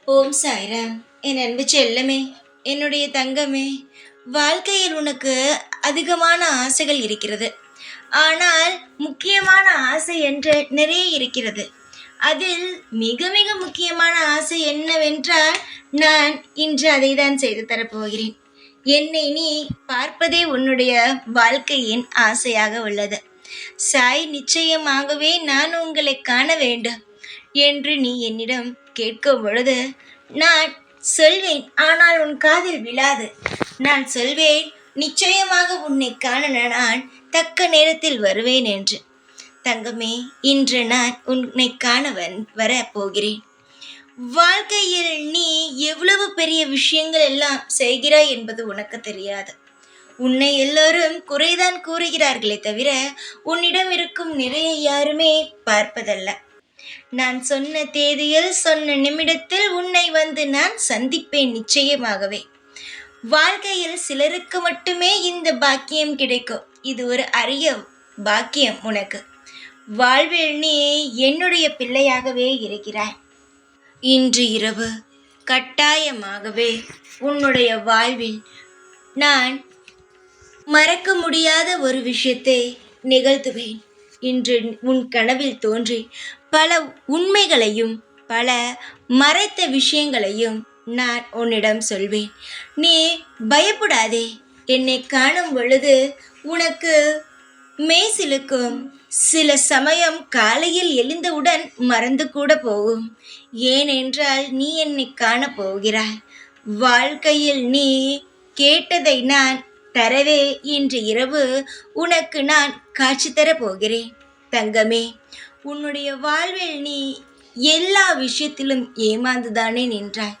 ஓம் சாய்ராம். என் அன்பு செல்லமே, என்னுடைய தங்கமே, வாழ்க்கையில் உனக்கு அதிகமான ஆசைகள் இருக்கிறது. ஆனால் முக்கியமான ஆசை என்று நிறைய இருக்கிறது. அதில் மிக மிக முக்கியமான ஆசை என்னவென்றால், நான் இன்று அதை தான் செய்து தரப்போகிறேன். என்னை நீ பார்ப்பதே உன்னுடைய வாழ்க்கையின் ஆசையாக உள்ளது. சாய், நிச்சயமாகவே நான் உங்களை காண வேண்டும் என்று நீ என்னிடம் கேட்கும் பொழுது நான் சொல்வேன், ஆனால் உன் காதில் விழாது. நான் சொல்வேன், நிச்சயமாக உன்னை காண நான் தக்க நேரத்தில் வருவேன் என்று. தங்கமே, இன்று நான் உன்னை காண வர போகிறேன். வாழ்க்கையில் நீ எவ்வளவு பெரிய விஷயங்கள் எல்லாம் செய்கிறாய் என்பது உனக்கு தெரியாது. உன்னை எல்லோரும் குறைதான் கூறுகிறார்களே தவிர உன்னிடம் இருக்கும் நிறைய யாருமே பார்ப்பதல்ல. நான் சொன்ன தேதியில் சொன்ன நிமிடத்தில் உன்னை வந்து நான் சந்திப்பேன் நிச்சயமாகவே. வாழ்க்கையில் சிலருக்கு மட்டுமே இந்த பாக்கியம் கிடைக்கும். இது ஒரு அரிய பாக்கியம் உனக்கு. வாழ்வில் நீ என்னுடைய பிள்ளையாகவே இருக்கிறாய். இன்று இரவு கட்டாயமாகவே உன்னுடைய வாழ்வில் நான் மறக்க முடியாத ஒரு விஷயத்தை நிகழ்த்துவேன். இன்று உன் கனவில் தோன்றி பல உண்மைகளையும் பல மறைத்த விஷயங்களையும் நான் உன்னிடம் சொல்வேன். நீ பயப்படாதே. என்னை காணும் பொழுது உனக்கு மெய்சிலுக்கும். சில சமயம் காலையில் எழுந்தவுடன் மறந்து கூட போகும். ஏனென்றால் நீ என்னை காண போகிறாய். வாழ்க்கையில் நீ கேட்டதை நான் தரவே இன்று இரவு உனக்கு நான் காட்சி தரப் போகிறேன். தங்கமே, உன்னுடைய வாழ்வில் நீ எல்லா விஷயத்திலும் ஏமாந்துதானே நின்றாய்.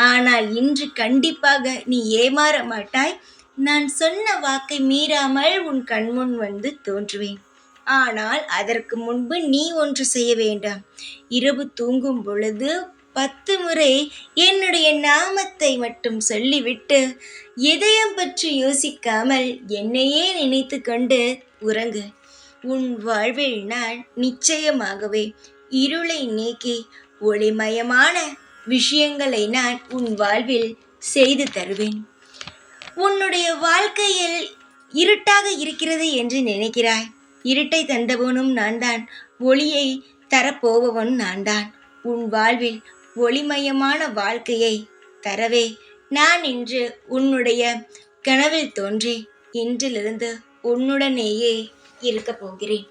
ஆனால் இன்று கண்டிப்பாக நீ ஏமாற மாட்டாய். நான் சொன்ன வாக்கை மீறாமல் உன் கண்முன் வந்து தோன்றுவேன். ஆனால் அதற்கு முன்பு நீ ஒன்று செய்ய வேண்டாம். இரவு தூங்கும் பொழுது 10 முறை என்னுடைய நாமத்தை மட்டும் சொல்லிவிட்டு எதையும் பற்றி யோசிக்காமல் என்னையே நினைத்து கொண்டு உறங்கு. உன் வாழ்வில் நான் நிச்சயமாகவே இருளை நீக்கி ஒளிமயமான விஷயங்களை நான் உன் வாழ்வில் செய்து தருவேன். உன்னுடைய வாழ்க்கையில் இருட்டாக இருக்கிறது என்று நினைக்கிறாய். இருட்டை தந்தவனும் நான் தான், ஒளியை தரப்போபவன் நான் தான். உன் வாழ்வில் ஒளிமயமான வாழ்க்கையை தரவே நான் இன்று உன்னுடைய கனவில் தோன்றி இன்றிலிருந்து உன்னுடனேயே இருக்க போகிறேன்.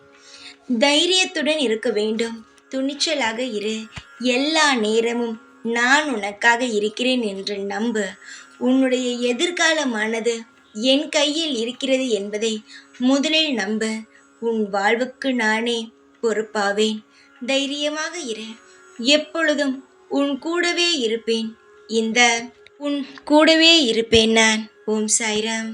தைரியத்துடன் இருக்க வேண்டும். துணிச்சலாக இரு. எல்லா நேரமும் நான் உனக்காக இருக்கிறேன் என்று நம்பு. உன்னுடைய எதிர்காலமானது என் கையில் இருக்கிறது என்பதை முதலில் நம்பு. உன் வாழ்வுக்கு நானே பொறுப்பாவேன். தைரியமாக இரு. எப்பொழுதும் உன் கூடவே இருப்பேன். உன் கூடவே இருப்பேன் நான். ஓம் சாய்ராம்.